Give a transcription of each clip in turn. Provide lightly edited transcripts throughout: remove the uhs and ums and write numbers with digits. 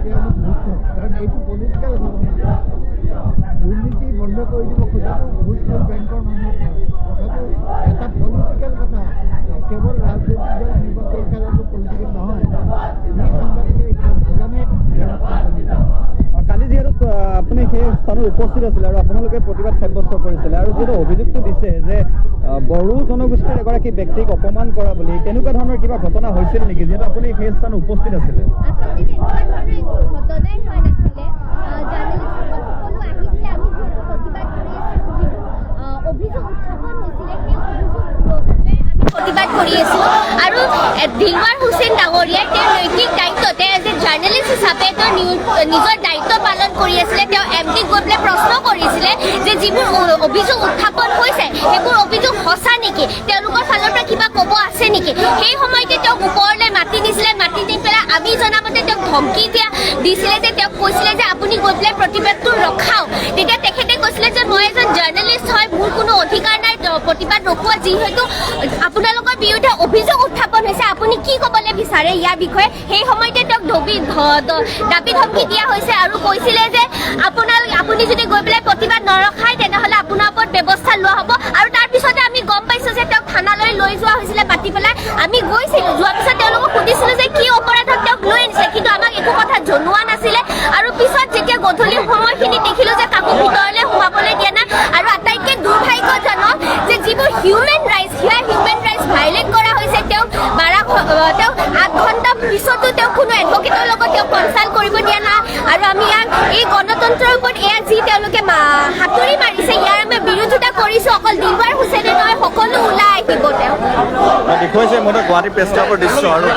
তেওঁলোক ভুগছে। কাৰণ এইটো পলিটিকেল ঘটনা। দুৰ্নীতি বন্ধ কৰি দিব খোজাটো ঘোষখোৰ বেংকৰ মানুহত নহয়। কথাটো এটা পলিটিকেল কথা। কেৱল ৰাজনৈতিক দল নিৰ্বাচন খেলাটো পলিটিকেল নহয়। যি সাংবাদিকে নাজানে কালি যিহেতু আপুনি সেই স্থানত উপস্থিত আছিলে আৰু আপোনালোকে প্ৰতিবাদ সাব্যস্ত কৰিছিলে আৰু যিহেতু অভিযোগটো দিছে যে বড়ো জনগোষ্ঠীৰ এগৰাকী ব্যক্তিক অপমান কৰা বুলি, তেনেকুৱা ধৰণৰ কিবা ঘটনা হৈছিল নেকি যিহেতু আপুনি সেই স্থানত উপস্থিত আছিলে? প্ৰতিবাদ কৰি আছো আৰু দিলৱাৰ হুছেইন ডাঙৰীয়াই তেওঁৰ নৈতিক দায়িত্বতে এজ এ জাৰ্নেলিষ্ট হিচাপে তেওঁ নিজৰ দায়িত্ব পালন কৰি আছিলে। তেওঁ এমডিক গৈ পেলাই প্ৰশ্ন কৰিছিলে যে যিবোৰ অভিযোগ উত্থাপন হৈছে সেইবোৰ অভিযোগ সঁচা নেকি, তেওঁলোকৰ ফালৰ পৰা কিবা ক'ব আছে নেকি। সেই সময়তে তেওঁক ওপৰলৈ মাতি নিছিলে। মাতি নি পেলাই আমি জনামতে তেওঁক ধমকি দিছিলে যে তেওঁক কৈছিলে যে আপুনি গৈ পেলাই প্ৰতিবাদটো ৰখাওক। তেতিয়া তেখেতে কৈছিলে যে মই এজন জাৰ্নেলিষ্ট হয়, মোৰ কোনো অধিকাৰ নাই প্ৰতিবাদ ৰখোৱা, যিহেতু আপোনালোকৰ বিৰুদ্ধে অভিযোগ উত্থাপন হৈছে, আপুনি কি ক'বলৈ বিচাৰে ইয়াৰ বিষয়ে। সেই সময়তে তেওঁক দাবী ধমকি দিয়া হৈছে আৰু কৈছিলে যে আপুনি যদি গৈ পেলাই প্ৰতিবাদ নৰখায় তেনেহ'লে আপোনাৰ ওপৰত ব্যৱস্থা লোৱা হ'ব। আৰু তাৰপিছতে আমি গম পাইছোঁ যে তেওঁক থানালৈ লৈ যোৱা হৈছিলে পাতি পেলাই। আমি গৈছিলোঁ, যোৱাৰ পিছত তেওঁলোকক সুধিছিলোঁ যে কি অপৰাধত তেওঁক লৈ আনিছে, কিন্তু আমাক একো কথা জনোৱা নাছিলে। আৰু পিছত যেতিয়া গধূলি সময়খিনি দেখিলোঁ যে কাকো ভিতৰলৈ সোমাবলৈ দিয়া নাই। আৰু আটাইতকৈ দুৰ্ভাগ্যজনক যে যিবোৰ হিউমেন ৰাইটছ ভাইলেট কৰা হৈছে, তেওঁক 8 ঘণ্টা পিছতো তেওঁক কোনো এডভকেটৰ লগত তেওঁক কনচাল্ট কৰিব দিয়া নাই। আৰু আমি ইয়াক এই গণতন্ত্ৰৰ ওপৰত এয়া যি তেওঁলোকে হাতুৰি মাৰিছে, ইয়াৰ আমি বিৰোধিতা কৰিছোঁ। অকল দিলৱাৰ হুছেইনে নহয়, সকলো ওলাই আহিব। তেওঁ দেখুৱাইছে মোৰ গুৱাহাটী প্ৰেছ ক্লাবৰ দৃশ্য আৰু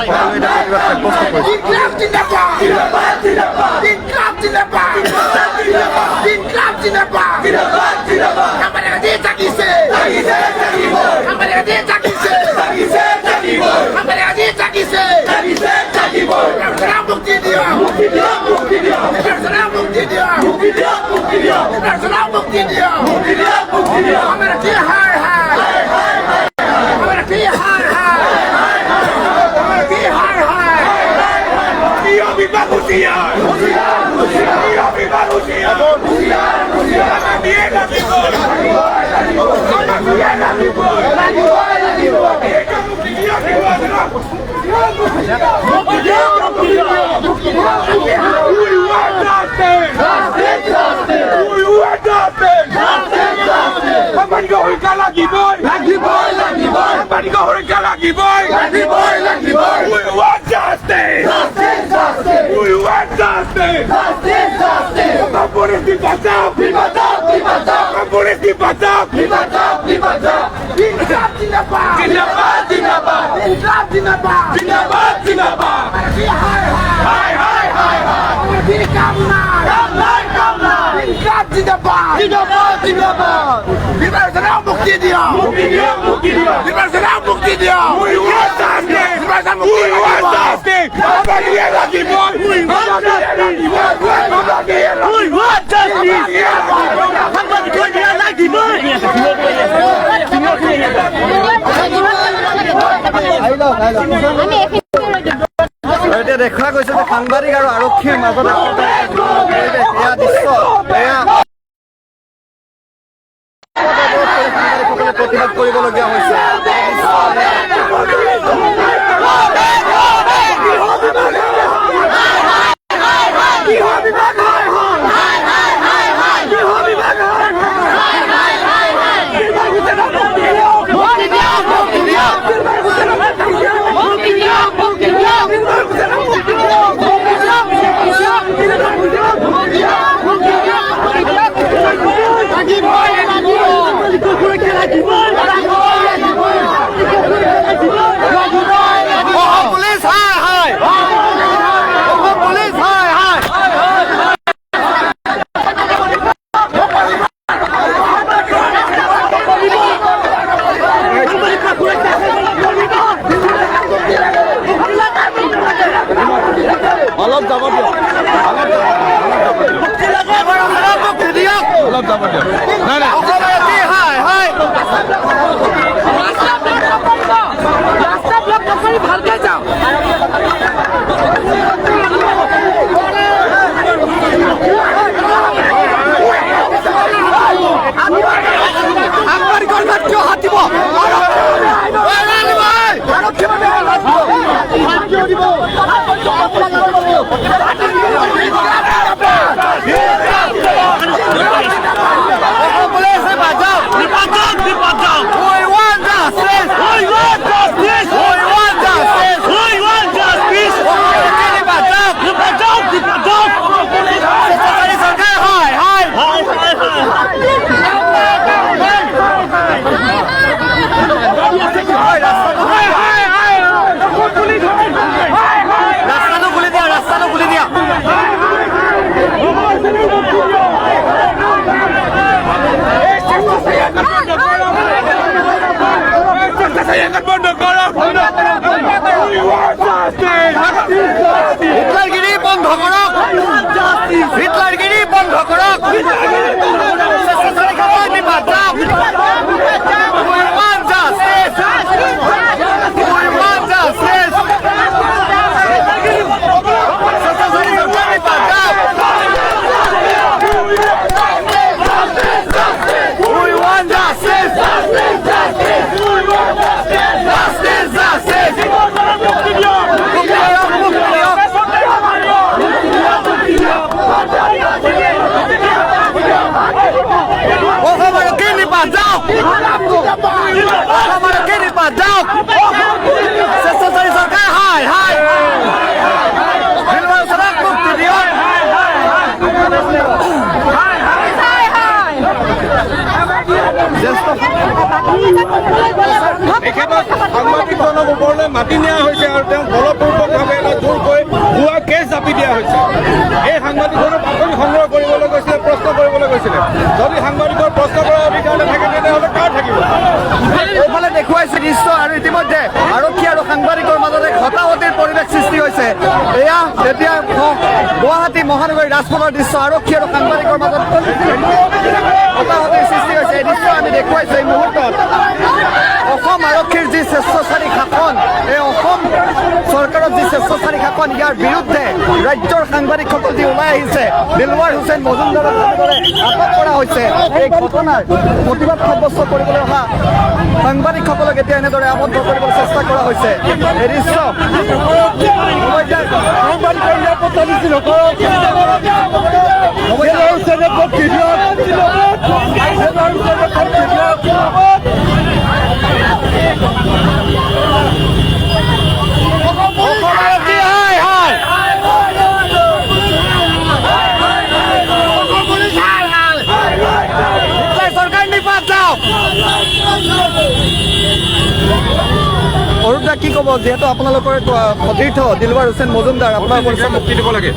এতিয়া দেখা গৈছে যে সাংবাদিক আৰু আৰক্ষীৰ মাজত এয়া দৃশ্য প্ৰতিবাদ কৰিবলগীয়া হৈছে। হিটলারগিরি বন্ধ করক স্বেচ্ছাচারী খাখন নিপাত যাওক We want justice! We want justice! স্বেচ্ছাচারী খাখন নিপাত যাওক We want justice! Justice! Justice! মুক্তি দিয়ক! মুক্তি দিয়ক! অসমৰ কি নিপাত যাওক অসমৰ কি নিপাত যাওক স্বেচ্ছাচাৰী চৰকাৰ হাই হাই দিলৱাৰ হুছেইনক মুক্তি দিয়ক তেখেতক সাংবাদিকজনক ওপৰলৈ মাতি নিয়া হৈছে আৰু তেওঁ বলপূৰ্বকভাৱে এটা জোৰকৈ ভুৱা কেছ জাপি দিয়া হৈছে এই সাংবাদিকজনক বাতৰি সংগ্ৰহ কৰিবলৈ গৈছিলে প্ৰশ্ন কৰিবলৈ গৈছিলে যদি সাংবাদিকৰ প্ৰশ্ন কৰাৰ অধিকাৰ নাথাকে তেতিয়াহ'লে কাৰ থাকিব এইফালে দেখুৱাইছে দৃশ্য আৰু ইতিমধ্যে আৰক্ষী আৰু সাংবাদিকৰ মাজতে ঘটাঘটিৰ পৰিৱেশ সৃষ্টি হৈছে এয়া তেতিয়া গুৱাহাটী মহানগৰী ৰাজপথৰ দৃশ্য আৰক্ষী আৰু সাংবাদিকৰ মাজত ঘটাঘটিৰ সৃষ্টি হৈছে এই দৃশ্য আমি দেখুৱাইছো এই মুহূৰ্তত অসম আৰক্ষীৰ যি স্বেচ্ছাচাৰী শাসন এই অসম চৰকাৰৰ যি স্বেচ্ছাচাৰী শাসন ইয়াৰ বিৰুদ্ধে ৰাজ্যৰ সাংবাদিকসকল যি ওলাই আহিছে দিলৱাৰ হুছেইন মজুমদাৰক যেনেদৰে আটক কৰা হৈছে এই ঘটনাৰ প্ৰতিবাদ সাব্যস্ত কৰিবলৈ অহা সাংবাদিকসকলক এতিয়া এনেদৰে আবদ্ধ কৰিবলৈ চেষ্টা কৰা হৈছে এই দৃশ্য সাংবাদিকৰ নিৰাপত্তা নীতি নকৰক অৰুণদা কি ক'ব যিহেতু আপোনালোকৰ সতীৰ্থ দিলৱাৰ হুছেইন মজুমদাৰ আপোনাৰ পৰিচয় মুক্তি দিব লাগে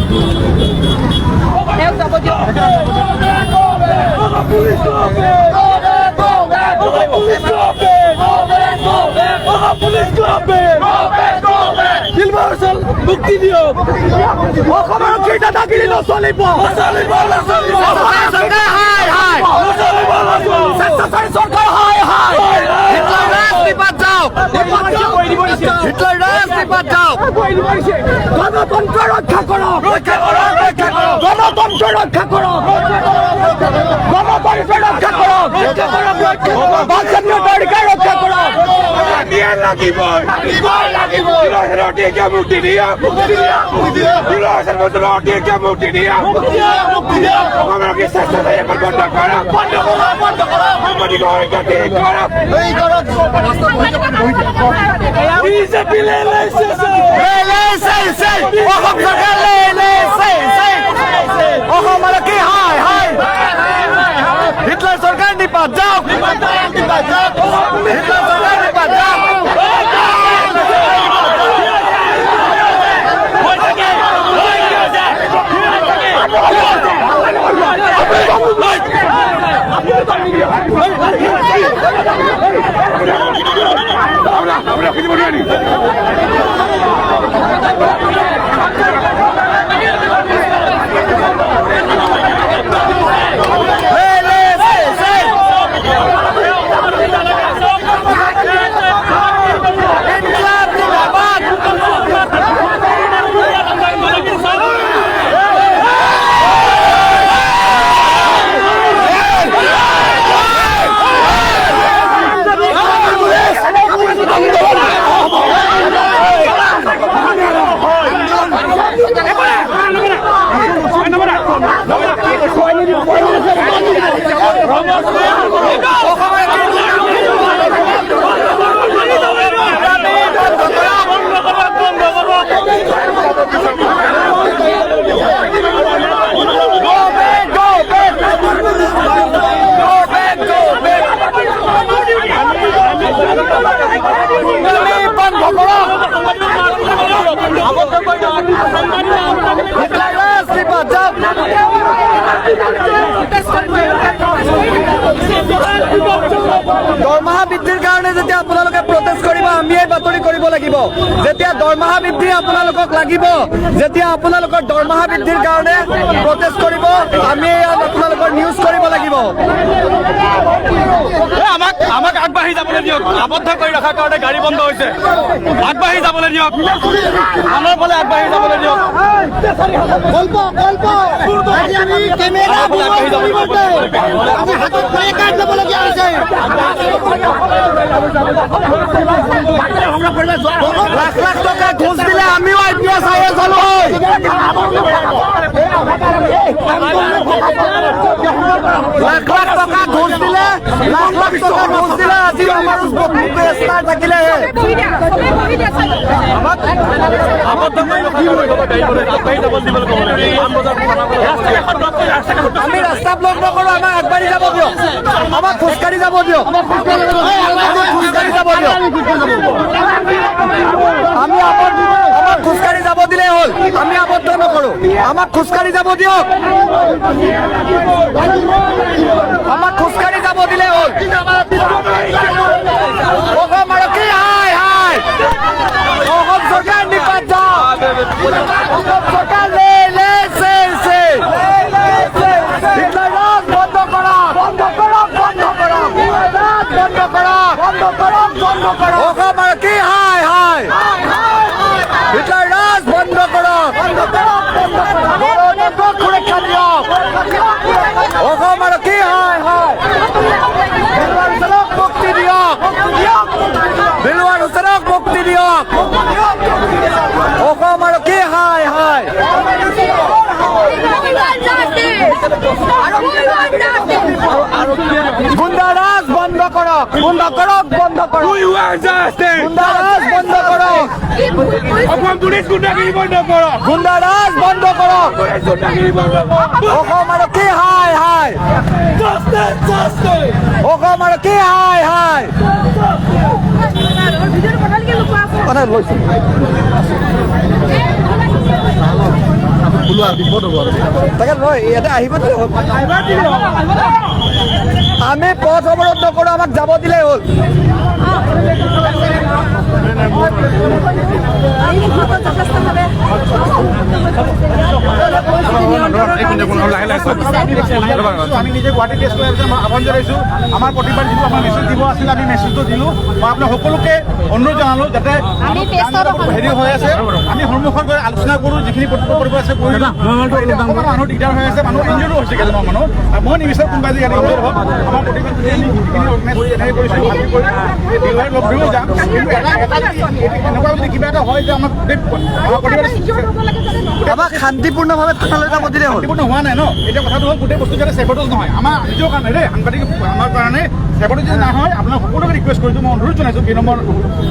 মুক্তি দিয়ক অসমৰ দাদাগিৰি নচলিব স্বেচ্ছাচাৰী চৰকাৰ হাই হাই হিটলাৰ ৰাজ নিপাত যাওক হিটলাৰ ৰাজ নিপাত যাওক গণতন্ত্ৰ ৰক্ষা কৰক গণতন্ত্ৰ ৰক্ষা কৰক গণতন্ত্ৰ ৰক্ষা কৰক বাঞ্ছনীয়তাৰ অধিকাৰ ৰক্ষা কৰক মুক্তি দিয়ক মুক্তি দিয়ক হিটলাৰ চৰকাৰ নিপাত যাওক হিটলাৰ চৰকাৰ নিপাত যাওক দৰমহা বৃদ্ধিৰ কাৰণে যেতিয়া আপোনালোকে প্ৰটেষ্ট কৰিব আমি এই বাতৰি কৰিব লাগিব যেতিয়া দৰমহা বৃদ্ধি আপোনালোকক লাগিব যেতিয়া আপোনালোকৰ দৰমহা বৃদ্ধিৰ কাৰণে প্ৰটেষ্ট কৰিব আমি আপোনালোকৰ নিউজ কৰিব লাগিব আমাক আগবাঢ়ি যাবলৈ দিয়ক আবদ্ধ কৰি ৰখাৰ কাৰণে গাড়ী বন্ধ হৈছে আগবাঢ়ি যাবলৈ দিয়ক আমাৰ ফালে আগবাঢ়ি যাবলৈ দিয়ক লাখ লাখ টকা ঘোষ দিলে আমিও IPS IAS হলো হয় লাখ লাখ টকা ঘোষ দিলে আজি আমাৰ ষ্টাৰ থাকিলে আমি ৰাস্তা ব্লক নকৰো আমাক আগবাঢ়ি যাব দিয়ক আমাক খোজকাঢ়ি যাব দিয়ক আমি আমাক খোজকাঢ়ি যাব দিলে হ'ল আমি আবদ্ধ নকৰো আমাক খোজকাঢ়ি যাব দিয়ক আমাক খোজকাঢ়ি যাব দিলে হ'ল অসম আৰক্ষী হাই হাই অসম চৰকাৰ নিপাত অসম চৰকাৰ অসম আৰক্ষী হাই হাই হিটলাৰ ৰাজ বন্ধ কৰক সুৰক্ষা দিয়ক অসম আৰক্ষী হাই হাই বিলৱাৰ হুছেইনক মুক্তি দিয়ক বিলৱাৰ হুছেইনক মুক্তি দিয়ক অসম আৰক্ষী হাই হাই গুণ্ডাৰাজ বন্ধ কৰক গুণ্ডাৰাজ বন্ধ কৰক গুণ্ডাৰাজ বন্ধ কৰক অসম পুলিচ গুণ্ডাগিৰি বন্ধ কৰক গুণ্ডাৰাজ বন্ধ কৰক অসম আৰক্ষী হাই হাই অসম আৰক্ষী হাই হাই কথা লৈছো তাকে নহয় ইয়াতে আহিব আমি পথ অৱৰোধ নকৰো আমাক যাব দিলেই হ'ল আমি নিজে গুৱাহাটী টেষ্ট কৰি আহ্বান জনাইছোঁ আমাৰ প্ৰতিবাদ যিটো আমাৰ মেছেজ দিব আছিলে আমি মেছেজটো দিলোঁ মই আপোনাক সকলোকে অনুৰোধ জনালোঁ যাতে হেৰি হৈ আছে আমি সন্মুখত গৈ আলোচনা কৰোঁ যিখিনি কৰিব আছে মানুহ দিগদাৰ হৈ আছে মানুহ ইঞ্জুৰো হৈছে কেইজনমান মানুহ মই নিবিচাৰোঁ কোনোবাই যে ইয়াত ইঞ্জুৰ হওক আমাৰ প্ৰতিবাদ এনেকৈ কৰিছোঁ ভাবি কৰি লগ ধৰিও যাম কিন্তু এনেকুৱা যদি কিবা এটা হয় যে আমাৰ আমাক শান্তিপূৰ্ণভাৱে থানালৈ যাব দিলে হ'ল সম্পূৰ্ণ হোৱা নাই ন এতিয়া কথাটো হ'ল গোটেই বস্তু যাতে চেভেটজ নহয় আমাৰ নিজৰ কাৰণে দেই সাংবাদিক আমাৰ কাৰণে চেভেটজ যদি নহয় আপোনাক সকলোকে ৰিকুৱেষ্ট কৰিছোঁ মই অনুৰোধ জনাইছোঁ 2 নম্বৰ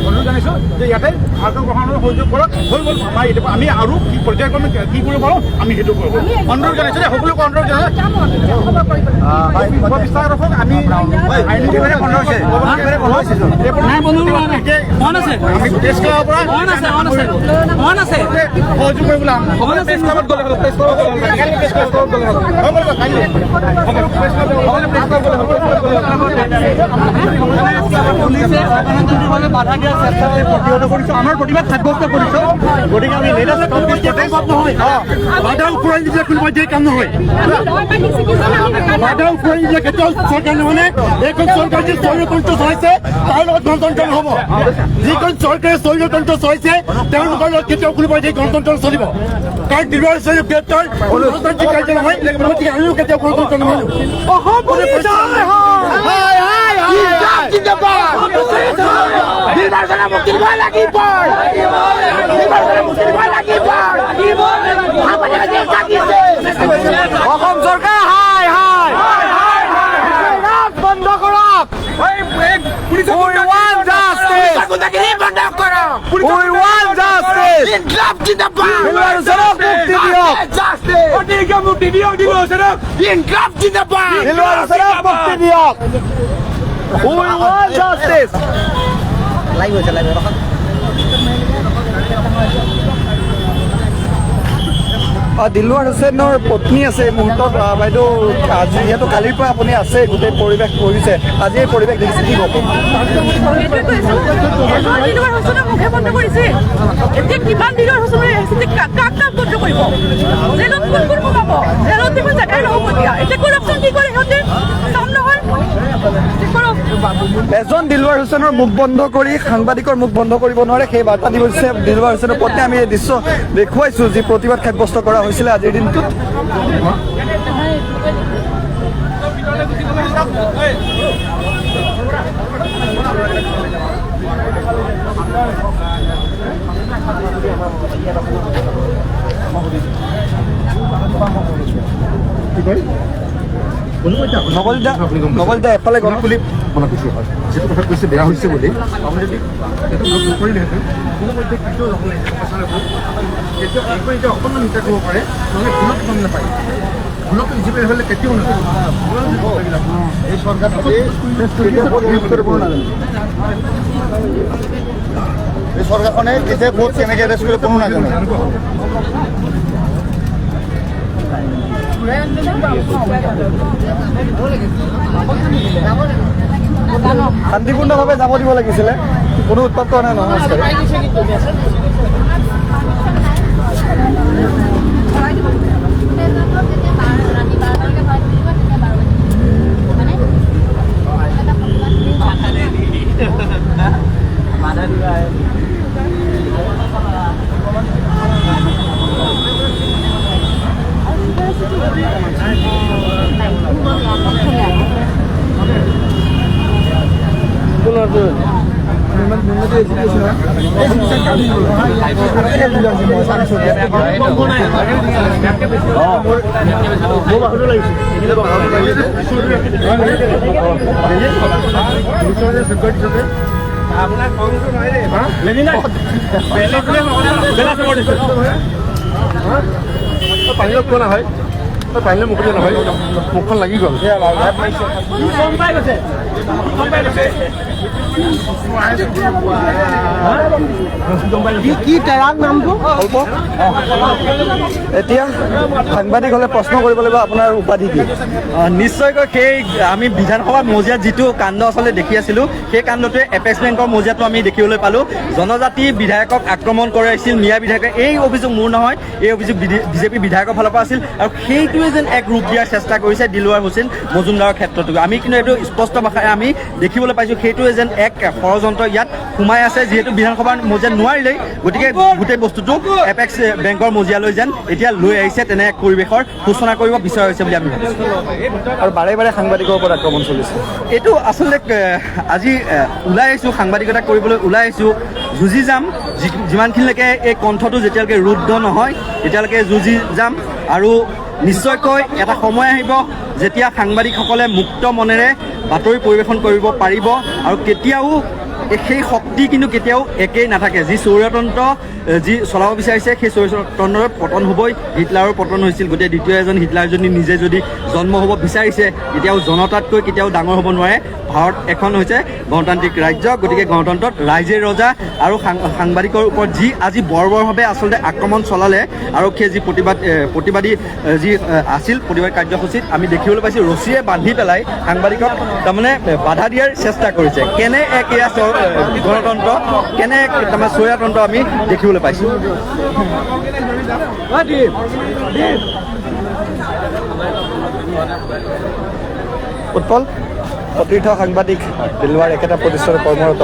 অনুৰোধ জনাইছোঁ যে ইয়াতে ভাৰতৰ গ্ৰহণৰ সহযোগ কৰক হৈ গ'ল আমাৰ এতিয়া আমি আৰু কি পৰ্যায়ক্ৰমে কি কৰিব পাৰোঁ আমি সেইটো কৰিব অনুৰোধ জনাইছোঁ দেই সকলোকে অনুৰোধ জনাইছোঁ বিশ্বাস ৰাখক আমি আমি টেষ্ট কৰাৰ পৰা সহযোগ কৰিবলৈ প্ৰেছ ক্লাবত গ'লে হ'ল প্ৰেছ ক্লাবত বাধা দিয়াৰ চেষ্টা প্ৰতিহত কৰিছোঁ আমাৰ প্ৰতিবাদ সাব্যস্ত কৰিছোঁ গতিকে আমি বাধা উফুৰাই দিলে কোনোবা যে কাম নহয় বাধা উফুৰাই দিলে কেতিয়াও চৰকাৰ নহ'লে এইখন চৰকাৰ যি স্বৈৰতন্ত্ৰ চলাইছে তাৰ লগত গণতন্ত্ৰ নহ'ব যিখন চৰকাৰে স্বৈৰতন্ত্ৰ চলাইছে তেওঁলোকৰ লগত কেতিয়াও কোনোবাই যে গণতন্ত্ৰ চলিব কাৰণ দিলৱাৰ হুছেইন গ্ৰেপ্তাৰ গণতান্ত্ৰিক কাৰ্য নহয় গতিকে আমিও কেতিয়াও গণতন্ত্ৰ নহ'লো অসম চৰকাৰ হাই হাই বন্ধ কৰক We want justice! We want justice! বিলৱাৰ হুছেইনক মুক্তি দিয়ক বিলৱাৰ হুছেইনক মুক্তি দিয়ক We want justice! দিলৱাৰ হুছেইনৰ পত্নী আছে এই মুহূৰ্তত বাইদেউ যিহেতু কালিৰ পৰা আপুনি আছে গোটেই পৰিৱেশ কৰিছে আজি এই পৰিৱেশ দেখিছে কি ক'ব দিলৱাৰ হুছেইনক মুখে বন্ধ কৰিছে এতিয়া কিমান দিলৱাৰ হুছেইনে কাক বন্ধ কৰিব জেলত কোন সোমাব জেলত দেখোন জেগাই নহ'ব এতিয়া কৰাপশ্যন কি কৰে সিহঁতে কাম নহয় এজন দিলৱাৰ হুছেইনৰ মুখ বন্ধ কৰি সাংবাদিকৰ মুখ বন্ধ কৰিব নোৱাৰে সেই বাৰ্তা দি হৈছে দিলৱাৰ হুছেইনৰ পত্নী আমি এই দৃশ্য দেখুৱাইছোঁ যি প্ৰতিবাদ সাব্যস্ত কৰা হৈছিলে আজিৰ দিনটোত নকলিতা এফালে গণ বুলি মনত কৈছো হয় যিটো কথা কৈছে বেয়া হৈছে বুলি আপুনি যদি এইটো লগ নকৰিলেহেঁতেন কোনো মধ্যে কেতিয়াও যাব লাগিব এতিয়া অকণমান হিংসা কৰিব পাৰে নহ'লে ভুলক গম নাপায় ভুলক যিবিলাক হ'লে কেতিয়াও নাপায় এই চৰকাৰখনে কেতিয়া ভোট কেনেকৈ এৰেষ্ট কৰে কোনো নাজানে শান্তিপূৰ্ণভাৱে যাব দিব লাগিছিলে কোনো উৎপাত কৰা নাই নমস্কাৰ আপোনাৰ খংটো নহয় দেই পানীলৈ কোৱা নহয় পানীলৈ মুখতে নহয় মুখখন লাগি গ'ল এতিয়া সাংবাদিক হ'লে প্ৰশ্ন কৰিব লাগিব আপোনাৰ উপাধি কি নিশ্চয়কৈ সেই আমি বিধানসভাত মজিয়াত যিটো কাণ্ড আচলতে দেখি আছিলোঁ সেই কাণ্ডটোৱে এপেক্স বেংকৰ মজিয়াটো আমি দেখিবলৈ পালোঁ জনজাতি বিধায়কক আক্ৰমণ কৰাইছিল মিয়া বিধায়কে এই অভিযোগ মোৰ নহয় এই অভিযোগ বিজেপি বিধায়কৰ ফালৰ পৰা আছিল আৰু সেইটোৱে যেন এক ৰূপ দিয়াৰ চেষ্টা কৰিছে দিলৱাৰ হুছেইন মজুমদাৰৰ ক্ষেত্ৰতো আমি কিন্তু এইটো স্পষ্ট ভাষাৰে আমি দেখিবলৈ পাইছোঁ সেইটোৱে যেন এক ষড়যন্ত্ৰ ইয়াত সোমাই আছে যিহেতু বিধানসভাৰ মজিয়াত নোৱাৰিলেই গতিকে গোটেই বস্তুটো এপেক্স বেংকৰ মজিয়ালৈ যেন এতিয়া লৈ আহিছে তেনে এক পৰিৱেশৰ সূচনা কৰিব বিচৰা হৈছে বুলি আমি ভাবিছোঁ আৰু বাৰে বাৰে সাংবাদিকৰ ওপৰত আক্ৰমণ চলিছে এইটো আচলতে আজি ওলাই আহিছোঁ সাংবাদিকতা কৰিবলৈ ওলাই আহিছোঁ যুঁজি যাম যিমানখিনিলৈকে এই কণ্ঠটো যেতিয়ালৈকে ৰুদ্ধ নহয় তেতিয়ালৈকে যুঁজি যাম আৰু নিশ্চয়কৈ এটা সময় আহিব যেতিয়া সাংবাদিকসকলে মুক্ত মনেৰে বাতৰি পৰিৱেশন কৰিব পাৰিব আৰু কেতিয়াও সেই শক্তি কিন্তু কেতিয়াও একেই নাথাকে যি স্বৈৰতন্ত্ৰ যি চলাব বিচাৰিছে সেই স্বৈৰতন্ত্ৰৰ পতন হ'বই হিটলাৰৰ পতন হৈছিল গতিকে দ্বিতীয় এজন হিটলাৰ যদি নিজে যদি জন্ম হ'ব বিচাৰিছে তেতিয়াও জনতাতকৈ কেতিয়াও ডাঙৰ হ'ব নোৱাৰে ভাৰত এখন হৈছে গণতান্ত্ৰিক ৰাজ্য গতিকে গণতন্ত্ৰত ৰাইজে ৰজা আৰু সাংবাদিকৰ ওপৰত যি আজি বৰ্বৰভাৱে আচলতে আক্ৰমণ চলালে আৰক্ষীয়ে যি প্ৰতিবাদী যি আছিল প্ৰতিবাদ কাৰ্যসূচীত আমি দেখিবলৈ পাইছোঁ ৰছীয়ে বান্ধি পেলাই সাংবাদিকক তাৰমানে বাধা দিয়াৰ চেষ্টা কৰিছে কেনে এক এয়া গণতন্ত্ৰ কেনে তাৰমানে স্বৈৰতন্ত্ৰ আমি দেখিবলৈ পাইছোঁ উৎপল সতীৰ্থ সাংবাদিক দিলৱাৰ একেটা প্ৰতিষ্ঠানত কৰ্মৰত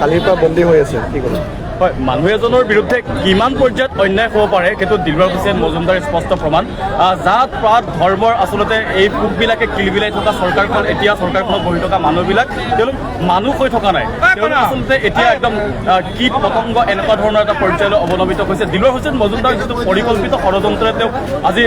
কালিৰ পৰা বন্দী হৈ আছে কি ক'ব হয় মানুহ এজনৰ বিৰুদ্ধে কিমান পৰ্যায়ত অন্যায় হ'ব পাৰে সেইটো দিলৱাৰ হুছেইন মজুমদাৰ স্পষ্ট প্ৰমাণ জাত পাত ধৰ্মৰ আচলতে এই পোকবিলাকে কিলবিলাই থকা চৰকাৰখন এতিয়া চৰকাৰখনত বহি থকা মানুহবিলাক তেওঁলোক মানুহ হৈ থকা নাই তেওঁলোক আচলতে এতিয়া একদম কীট পতংগ এনেকুৱা ধৰণৰ এটা পৰ্যায়লৈ অৱনমিত হৈছে দিলৱাৰ হুছেইন মজুমদাৰ যিটো পৰিকল্পিত ষড়যন্ত্ৰৰে তেওঁক আজি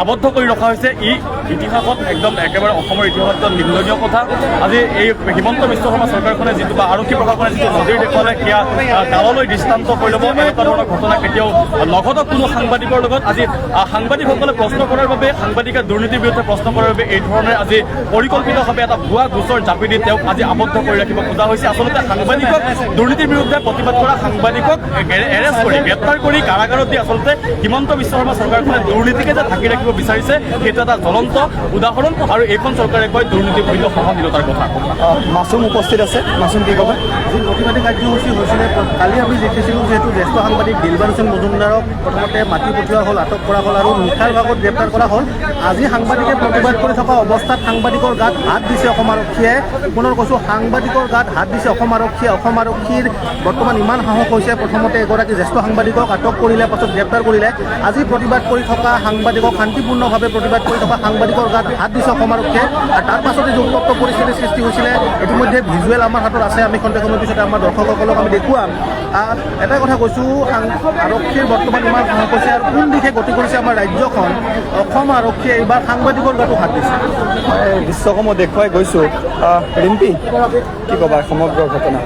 আবদ্ধ কৰি ৰখা হৈছে ই ইতিহাসত একদম একেবাৰে অসমৰ ইতিহাসত নিন্দনীয় কথা আজি এই হিমন্ত বিশ্ব শৰ্মা চৰকাৰখনে যিটো বা আৰক্ষী প্ৰশাসনে যিটো নজিৰ দেখুৱালে সেয়া কাললৈ দৃষ্টান্ত কৰি ল'ব এনেকুৱা ধৰণৰ ঘটনা কেতিয়াও লগত কোনো সাংবাদিকৰ লগত আজি সাংবাদিকসকলে প্ৰশ্ন কৰাৰ বাবে সাংবাদিকে দুৰ্নীতিৰ বিৰুদ্ধে প্ৰশ্ন কৰাৰ বাবে এই ধৰণে আজি পৰিকল্পিতভাৱে এটা ভুৱা গোচৰ জাপি দি তেওঁক আজি আবদ্ধ কৰি ৰাখিব খোজা হৈছে আচলতে সাংবাদিকক দুৰ্নীতিৰ বিৰুদ্ধে প্ৰতিবাদ কৰা সাংবাদিকক এৰেষ্ট কৰি গ্ৰেপ্তাৰ কৰি কাৰাগাৰত দি আচলতে হিমন্ত বিশ্ব শৰ্মা চৰকাৰখনে দুৰ্নীতিকে যে ঢাকি ৰাখিব বিচাৰিছে সেইটো এটা জ্বলন্ত উদাহৰণ আৰু এইখন চৰকাৰে কয় দুৰ্নীতিৰ বিৰুদ্ধে সহনশীলতাৰ কথা মাছুম উপস্থিত আছে মাছুম কি ক'ব যি প্ৰতিবাদী কাৰ্যসূচী হৈছিলে কালি আমি দেখিছিলোঁ যিহেতু জ্যেষ্ঠ সাংবাদিক দিলবাৰ হুছেইন মজুমদাৰক প্ৰথমতে মাতি পঠিওৱা হ'ল আটক কৰা হ'ল আৰু নিশাৰ ভাগত গ্ৰেপ্তাৰ কৰা হ'ল আজি সাংবাদিকে প্ৰতিবাদ কৰি থকা অৱস্থাত সাংবাদিকৰ গাত হাত দিছে অসম আৰক্ষীয়ে পুনৰ কৈছোঁ সাংবাদিকৰ গাত হাত দিছে অসম আৰক্ষীৰ বৰ্তমান ইমান সাহস হৈছে প্ৰথমতে এগৰাকী জ্যেষ্ঠ সাংবাদিকক আটক কৰিলে পাছত গ্ৰেপ্তাৰ কৰিলে আজি প্ৰতিবাদ কৰি থকা সাংবাদিকক শান্তিপূৰ্ণভাৱে প্ৰতিবাদ কৰি থকা সাংবাদিকৰ গাত হাত দিছে অসম আৰক্ষীয়ে আৰু তাৰ পাছতে যে উত্তপ্ত পৰিস্থিতিৰ সৃষ্টি হৈছিলে ইতিমধ্যে ভিজুৱেল আমাৰ হাতত আছে আমি খন্তেক সময়ৰ পিছতে আমাৰ দৰ্শকসকলক আমি দেখুৱাম এটাই কথা কৈছোঁ আৰক্ষীৰ বৰ্তমান ইমান সাহস হৈছে আৰু কোন দিশে গতি কৰিছে আমাৰ ৰাজ্যখন অসম আৰক্ষীয়ে এইবাৰ সাংবাদিকৰ গাতো হাত দিছে দৃশ্যসমূহ দেখুৱাই গৈছোঁ ৰিম্পী কি ক'বা সমগ্ৰ ঘটনা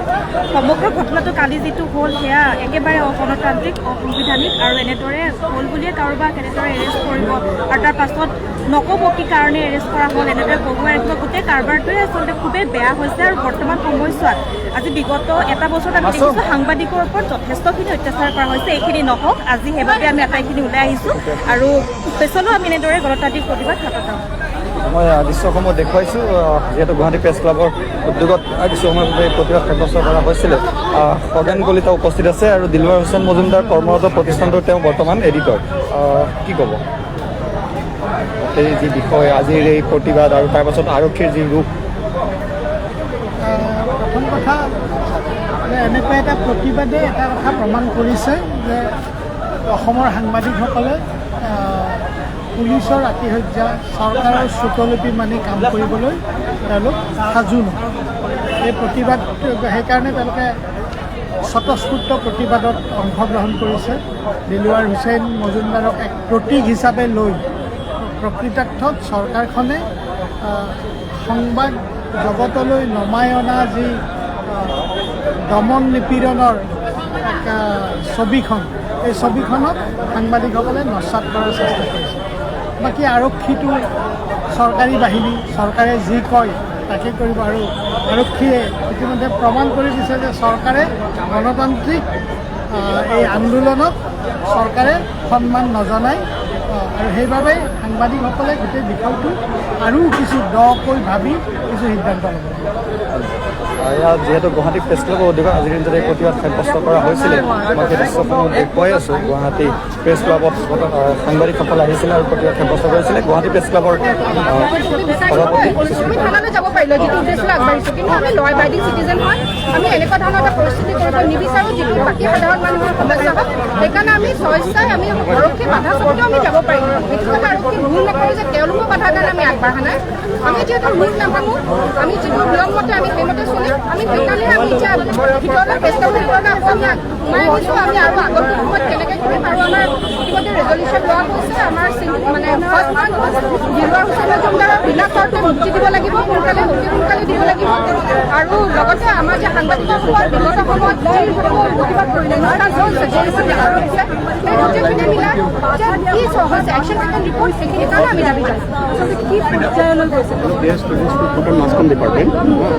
সমগ্ৰ ঘটনাটো কালি যিটো হ'ল সেয়া একেবাৰে অগণতান্ত্ৰিক অসাংবিধানিক আৰু এনেদৰে হ'ল বুলিয়ে কাৰোবাক এনেদৰে এৰেষ্ট কৰিব আৰু তাৰ পাছত নক'ব কি কাৰণে এৰেষ্ট কৰা হ'ল এনেদৰে বহুৱাই ৰাখিব গোটেই কাৰবাৰটোৱে আচলতে খুবেই বেয়া হৈছে আৰু বৰ্তমান সময়ছোৱাত আজি বিগত এটা বছৰত আমি দেখিছোঁ সাংবাদিকৰ ওপৰত যথেষ্টখিনি অত্যাচাৰ কৰা হৈছে এইখিনি নহওক আজি সেইবাবে আমি আটাইখিনি ওলাই আহিছোঁ আৰু পিছলৈও আমি এনেদৰে গণতান্ত্ৰিক প্ৰতিবাদ হাতত ল'ম মই দৃশ্যসমূহ দেখুৱাইছোঁ যিহেতু গুৱাহাটী প্ৰেছ ক্লাবৰ উদ্যোগত কিছু সময়ৰ বাবে প্ৰতিবাদ সাব্যস্ত কৰা হৈছিলে খগেন কলিতা উপস্থিত আছে আৰু দিলবাৰ হুছেইন মজুমদাৰ কৰ্মৰত প্ৰতিষ্ঠানটোৰ তেওঁ বৰ্তমান এডিটৰ কি ক'ব এই যি বিষয় আজিৰ এই প্ৰতিবাদ আৰু তাৰ পাছত আৰক্ষীৰ যি ৰূপ প্ৰথম কথা এনেকুৱা এটা প্ৰতিবাদে এটা কথা প্ৰমাণ কৰিছে যে অসমৰ সাংবাদিকসকলে পুলিচৰ আতিশয্যা চৰকাৰৰ চুকলিপি মানি কাম কৰিবলৈ তেওঁলোক সাজু নহয় এই প্ৰতিবাদ সেইকাৰণে তেওঁলোকে স্বতঃস্ফূৰ্ত প্ৰতিবাদত অংশগ্ৰহণ কৰিছে দিলবাৰ হুছেইন মজুমদাৰক এক প্ৰতীক হিচাপে লৈ প্ৰকৃতাৰ্থত চৰকাৰখনে সংবাদ জগতলৈ নমাই অনা যি দমন নিপীড়নৰ ছবিখন এই ছবিখনক সাংবাদিকসকলে নস্যাৎ কৰাৰ চেষ্টা কৰিছে বাকী আৰক্ষীটো চৰকাৰী বাহিনী চৰকাৰে যি কয় তাকে কৰিব আৰু আৰক্ষীয়ে ইতিমধ্যে প্ৰমাণ কৰি দিছে যে চৰকাৰে গণতান্ত্ৰিক এই আন্দোলনক চৰকাৰে সন্মান নজনায় আৰু সেইবাবে সাংবাদিকসকলে গোটেই বিষয়টো আৰু কিছু দকৈ ভাবি কিছু সিদ্ধান্ত ল'ব ইয়াত যিহেতু গুৱাহাটী প্ৰেছ ক্লাবৰ উদ্যোগত আজিৰ দিনটোত এই প্ৰতিবাদ সাব্যস্ত কৰা হৈছিলে মই সেই দৃশ্যসমূহ দেখুৱাই আছোঁ গুৱাহাটী প্ৰেছ ক্লাবত সাংবাদিকসকল আহিছিলে আৰু প্ৰতিবাদ সাব্যস্ত কৰিছিলে গুৱাহাটী প্ৰেছ ক্লাবৰ থানালৈ যাব পাৰিলোঁ যিটো উদ্দেশ্যলৈ আগবাঢ়িছোঁ কিন্তু আমি ল' এবাইডিং চিটিজেন হয় আমি এনেকুৱা ধৰণৰ এটা পৰিস্থিতি কৰিব নিবিচাৰোঁ যিটো বাকী সাধাৰণ মানুহৰ সমস্যা হয় সেইকাৰণে আমি স্বেচ্ছাই আমি আৰক্ষী বাধা স্বত্বেও আমি যাব পাৰিম সেইটো কথা আৰক্ষী ৰুল নকৰোঁ যে তেওঁলোকৰ বাধাৰ কাৰণে আমি আগবাঢ়া নাই আমি যিহেতু ৰুল নামানো আমি যিটো নিয়ম মতে আমি সেইমতে চলিম আমি সেইকাৰণে আমি এতিয়া ভিতৰলৈ পেষ্টাবলৈ ভিতৰলৈ আকৌ আমি সোমাই আহিছোঁ আমি আৰু আগন্তুক সময়ত কেনেকৈ কৰিম আৰু আমাৰ ইতিমধ্যে ৰেজলিউশ্যন লোৱা হৈছে আমাৰ মানে ফাৰ্ষ্ট পইণ্ট দিলবাৰ হুছেইন মজুমদাৰক বিনা চৰ্তে মুক্তি দিব লাগিব সোনকালে অতি সোনকালে দিব লাগিব আৰু লগতে আমাৰ যে সাংবাদিকসকল বিগত সময়ত যিসকল প্ৰতিবাদ কৰিলে তাত হৈছে যিসকল দেখা গৈছে সেই গোটেইখিনি মিলাই যে কি হৈছে একশ্যন টেকেন ৰিপৰ্ট সেইখিনি কাৰণে আমি দাবী জনাইছোঁ কি পৰ্যায়লৈ গৈছে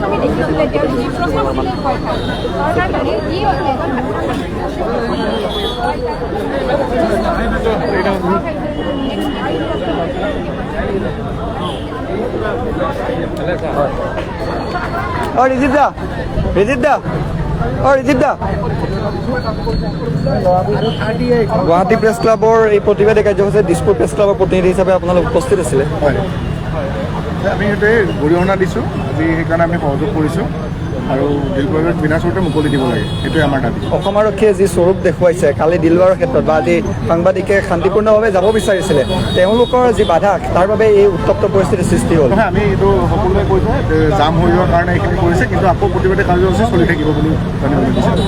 আমি দেখিবলৈ তেওঁ যি প্ৰশ্ন সুধিলে ভয় খায় চৰকাৰ মানে কি ৰিজিত দা গুৱাহাটী প্ৰেছ ক্লাবৰ এই প্ৰতিবাদী কাৰ্যসূচীত দিছপুৰ প্ৰেছ ক্লাবৰ প্ৰতিনিধি হিচাপে আপোনালোক উপস্থিত আছিলে আমি সেইটোৱে গৰিহণা দিছোঁ আজি সেইকাৰণে আমি সহযোগ কৰিছোঁ আৰু দিলবাৰক বিনা চৰ্তে মুকলি দিব লাগে সেইটোৱে আমাৰ দাবী অসম আৰক্ষীয়ে যি স্বৰূপ দেখুৱাইছে কালি দিলবাৰৰ ক্ষেত্ৰত বা আজি সাংবাদিকে শান্তিপূৰ্ণভাৱে যাব বিচাৰিছিলে তেওঁলোকৰ যি বাধা তাৰ বাবে এই উত্তপ্ত পৰিস্থিতিৰ সৃষ্টি হ'ল নহয় আমি এইটো সকলোৱে কৈছোঁ যে জাম হৈ যোৱাৰ কাৰণে এইখিনি কৰিছে কিন্তু আকৌ প্ৰতিবাদী কাৰ্যসূচী চলি থাকিব বুলি জানিবলৈ বিচাৰোঁ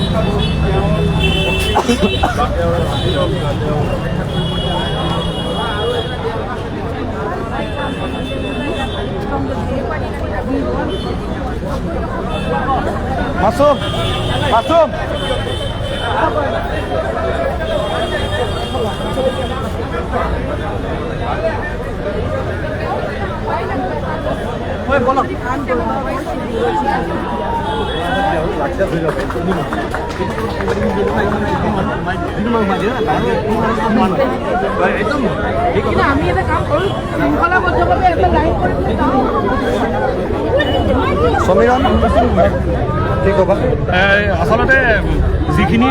মাছুম মাছুম আমি এটা কাম কৰোঁ শৃংখলাবদ্ধভাৱে এটা লাইন কৰিবলৈ যাওঁ সমীৰণ কি ক'বা আচলতে যিখিনি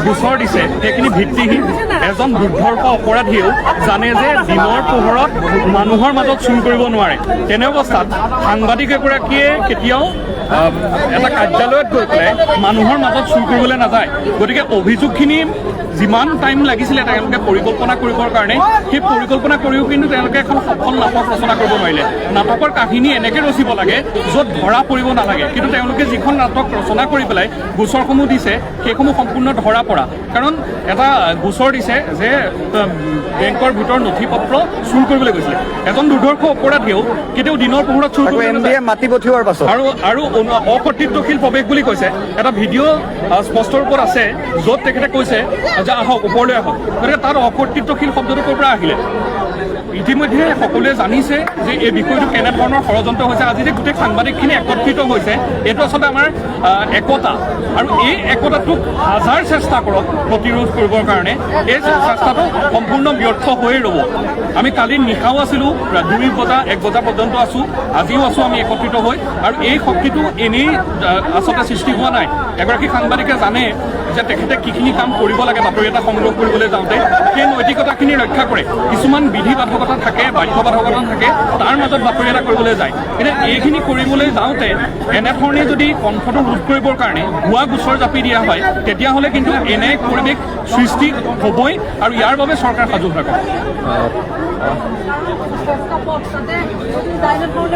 গোচৰ দিছে সেইখিনি ভিত্তিহীন এজন দুৰ্ধৰ্ষ অপৰাধীয়েও জানে যে দিনৰ পোহৰত মানুহৰ মাজত চুৰ কৰিব নোৱাৰে তেনে অৱস্থাত সাংবাদিক এগৰাকীয়ে কেতিয়াও এটা কাৰ্যালয়ত গৈ পেলাই মানুহৰ মাজত চুৰ কৰিবলৈ নাযায় গতিকে অভিযোগখিনি যিমান টাইম লাগিছিলে তেওঁলোকে পৰিকল্পনা কৰিবৰ কাৰণে সেই পৰিকল্পনা কৰিও কিন্তু তেওঁলোকে এখন সফল নাটক ৰচনা কৰিব নোৱাৰিলে নাটকৰ কাহিনী এনেকৈ ৰচিব লাগে য'ত ধৰা পৰিব নালাগে কিন্তু তেওঁলোকে যিখন নাটক ৰচনা কৰি পেলাই গোচৰসমূহ দিছে সেইসমূহ সম্পূৰ্ণ ধৰা পৰা কাৰণ এটা গোচৰ দিছে যে বেংকৰ ভিতৰত নথি পত্ৰ চুৰ কৰিবলৈ গৈছিলে এজন দুৰ্ধৰ্ষ অপৰাধীয়েও কেতিয়াও দিনৰ পোহৰত চুৰ কৰিব নাযায় মাতি পঠিওৱাৰ পাছত আৰু অকৰ্তৃত্বশীল প্ৰৱেশ বুলি কৈছে এটা ভিডিঅ' স্পষ্ট ৰূপত আছে য'ত তেখেতে কৈছে যে আহক ওপৰলৈ আহক গতিকে তাত অকৰ্তৃত্বশীল শব্দটো ক'ৰ পৰা আহিলে ইতিমধ্যে সকলোৱে জানিছে যে এই বিষয়টো কেনেধৰণৰ ষড়যন্ত্ৰ হৈছে আজি যে গোটেই সাংবাদিকখিনি একত্ৰিত হৈছে এইটো আচলতে আমাৰ একতা আৰু এই একতাটোক হাজাৰ চেষ্টা কৰক প্ৰতিৰোধ কৰিবৰ কাৰণে এই চেষ্টাটো সম্পূৰ্ণ ব্যৰ্থ হৈয়ে ৰ'ব আমি কালি নিশাও আছিলোঁ 2 বজা 1 বজা পৰ্যন্ত আছোঁ আজিও আছোঁ আমি একত্ৰিত হৈ আৰু এই শক্তিটো এনেই আচলতে সৃষ্টি হোৱা নাই এগৰাকী সাংবাদিকে জানে যে তেখেতে কিখিনি কাম কৰিব লাগে বাতৰি এটা সংগ্ৰহ কৰিবলৈ যাওঁতে সেই নৈতিকতাখিনি ৰক্ষা কৰে কিছুমান বিধি বাধকতা থাকে বাধ্যবাধকতা থাকে তাৰ মাজত বাতৰি এটা কৰিবলৈ যায় কিন্তু এইখিনি কৰিবলৈ যাওঁতে এনেধৰণে যদি কণ্ঠটো ৰোধ কৰিবৰ কাৰণে ভুৱা গোচৰ জাপি দিয়া হয় তেতিয়াহ'লে কিন্তু এনে পৰিৱেশ সৃষ্টি হ'বই আৰু ইয়াৰ বাবে চৰকাৰ সাজু হৈ থাকে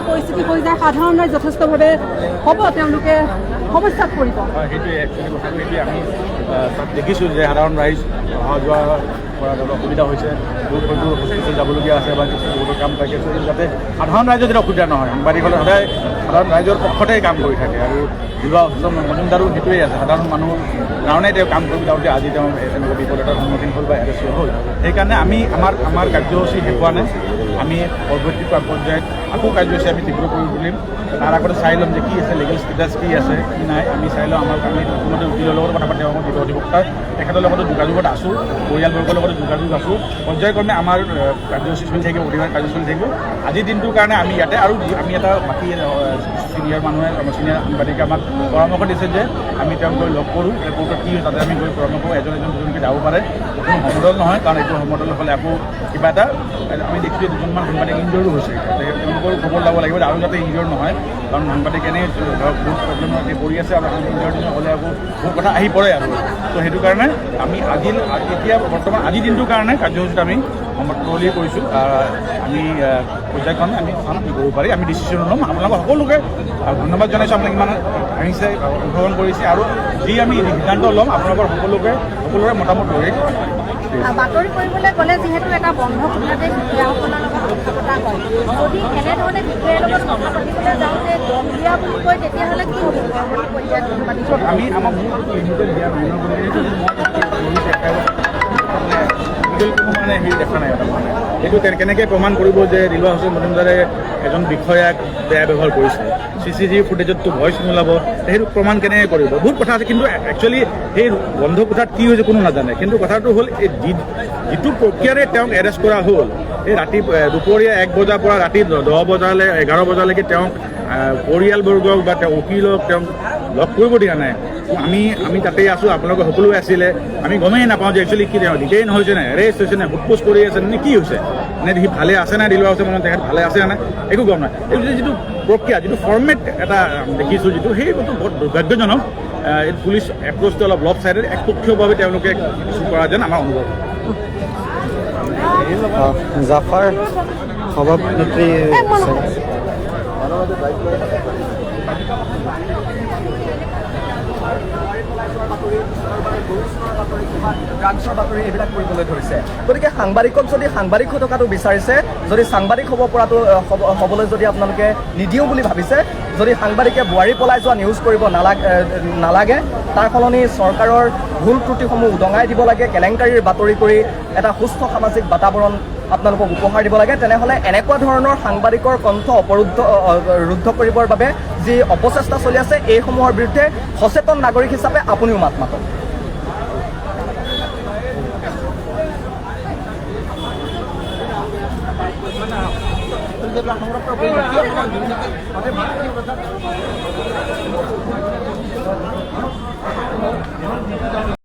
পৰিস্থিতি হৈ যায় সাধাৰণ ৰাইজ যথেষ্টভাৱে হ'ব তেওঁলোকে সমস্যাত পৰিব সেইটোৱে একচুৱেলি কথাটো এতিয়া আমি তাত দেখিছোঁ যে সাধাৰণ ৰাইজ অহা যোৱা কৰাত অলপ অসুবিধা হৈছে দূৰ হস্পিটেল যাবলগীয়া আছে বা কিছু বহুতো কাম থাকে যাতে সাধাৰণ ৰাইজৰ যদি অসুবিধা নহয় সাংবাদিকসকলে সদায় সাধাৰণ ৰাইজৰ পক্ষতে কাম কৰি থাকে আৰু যোৱা মজুমদাৰো সেইটোৱেই আছে সাধাৰণ মানুহৰ কাৰণে তেওঁ কাম কৰিব যাওঁতে আজি তেওঁ তেনেকুৱা বিপদ এটাৰ সন্মুখীন হ'ল বা এৰেষ্ট হ'ল সেইকাৰণে আমি আমাৰ কাৰ্যসূচী শেষ হোৱা নাই আমি পৰৱৰ্তী পৰ্যায়ত আকৌ কাৰ্যসূচী আমি তীব্ৰ কৰি তুলিম তাৰ আগতে চাই ল'ম যে কি আছে লিগেল ষ্টেটাছ কি আছে কি নাই আমি চাই লওঁ আমি ইতিমধ্যে উকিলৰ লগত কথা পাতি আমাৰ দীপক অধিবক্তা তেখেতৰ লগতো যোগাযোগত আছোঁ পৰিয়ালবৰ্গৰ লগতো যোগাযোগ আছোঁ পৰ্যায়ক্ৰমে আমাৰ কাৰ্যসূচী চলি থাকিব প্ৰতিবাদ কাৰ্য চলি থাকিব আজিৰ দিনটোৰ কাৰণে আমি ইয়াতে আৰু আমি এটা বাকী ছিনিয়ৰ মানুহে আমাৰ ছিনিয়ৰ সাংবাদিকে আমাক পৰামৰ্শ দিছে যে আমি তেওঁলোকক লগ কৰোঁ কোৰ্টত কি তাতে আমি গৈ পৰামৰ্শ এজন দুজনকৈ যাব পাৰে কোনো সমদল নহয় কাৰণ এইটো সমদল হ'লে আকৌ কিবা এটা আমি দেখিছোঁ দুজনমান সাংবাদিক ইনজৰ্ডো হৈছে তেওঁলোকৰো খবৰ ল'ব লাগিব আৰু যাতে ইনজৰ্ড নহয় কাৰণ সাংবাদিক এনেই ধৰক বহুত প্ৰব্লেমতে পৰি আছে আৰু ইনজৰ্ড হ'লে আকৌ বহুত কথা আহি পৰে আৰু তো সেইটো কাৰণে আমি এতিয়া বৰ্তমান আজিৰ দিনটোৰ কাৰণে কাৰ্যসূচীত আমি সমাপ্তলি কৰিছোঁ আমি পৰ্যায়ক্ৰমে আমি চাম কি কৰিব পাৰি আমি ডিচিশ্যন ল'ম আপোনালোকক সকলোকে ধন্যবাদ জনাইছোঁ আপোনালোকে ইমান আহিছে অংশগ্ৰহণ কৰিছে আৰু যি আমি সিদ্ধান্ত ল'ম আপোনালোকৰ সকলোৰে মতামত লৈ বাতৰি কৰিবলৈ গ'লে যিহেতু এটা বন্ধ কোঠাতে বিষয়াসকলৰ লগত কথা পতা হয় যদি এনেধৰণে বিষয়াৰ লগত কথা পাতিবলৈ যাওঁতে দমদিয়া বুলি কয় তেতিয়াহ'লে কি হ'ব পৰৱৰ্তী পৰ্যায়ত আমি আমাক মানে হেৰি দেখা নাই তাৰমানে এইটো কেনেকৈ প্ৰমাণ কৰিব যে দিলৱা হুছেইন মজুমদাৰে এজন বিষয়াক বেয়া ব্যৱহাৰ কৰিছে CCTV ফুটেজতটো ভইচ নোলাব সেইটো প্ৰমাণ কেনেকৈ কৰিব বহুত কথা আছে কিন্তু একচুৱেলি সেই বন্ধ কোঠাত কি হৈছে কোনো নাজানে কিন্তু কথাটো হ'ল এই যিটো প্ৰক্ৰিয়াৰে তেওঁক এৰেষ্ট কৰা হ'ল এই ৰাতি দুপৰীয়া 1 বজাৰ পৰা ৰাতি 10 বজালৈ 11 বজালৈকে তেওঁক পৰিয়ালবৰ্গক বা তেওঁ উকিলক তেওঁক লগ কৰিব দিয়া নাই আমি তাতেই আছোঁ আপোনালোকে সকলোৱে আছিলে আমি গমেই নাপাওঁ যে একচুৱেলি কি তেওঁ ডিটেইন হৈছে নে এৰেষ্ট হৈছে নে সোধপোছ কৰি আছে নে কি হৈছে নে সি ভালে আছে নে দিলৱা হুছেইন তেখেত ভালে আছে নে একো গম নাই এই যিটো প্ৰক্ৰিয়া যিটো ফৰ্মেট এটা দেখিছোঁ যিটো সেই বস্তু বহুত দুৰ্ভাগ্যজনক পুলিচ এপ্ৰ'চটো অলপ লফ চাইডে একপক্ষীয়ভাৱে তেওঁলোকে কিছু কৰা যেন আমাৰ অনুভৱ জাফাৰ সভাপতি ড্ৰাগছৰ বাতৰি এইবিলাক কৰিবলৈ ধৰিছে গতিকে সাংবাদিকক যদি সাংবাদিক হৈ থকাটো বিচাৰিছে যদি সাংবাদিক হ'ব পৰাটো হ'বলৈ যদি আপোনালোকে নিদিওঁ বুলি ভাবিছে যদি সাংবাদিকে বোৱাৰী পলাই যোৱা নিউজ কৰিব নালাগে তাৰ সলনি চৰকাৰৰ ভুল ত্ৰুটিসমূহ উদঙাই দিব লাগে, কেলেংকাৰীৰ বাতৰি কৰি এটা সুস্থ সামাজিক বাতাবৰণ আপোনালোকক উপহাৰ দিব লাগে। তেনেহ'লে এনেকুৱা ধৰণৰ সাংবাদিকৰ কণ্ঠ ৰুদ্ধ কৰিবৰ বাবে যি অপচেষ্টা চলি আছে এইসমূহৰ বিৰুদ্ধে সচেতন নাগৰিক হিচাপে আপুনিও মাত মাতক। সংৰক্ষণ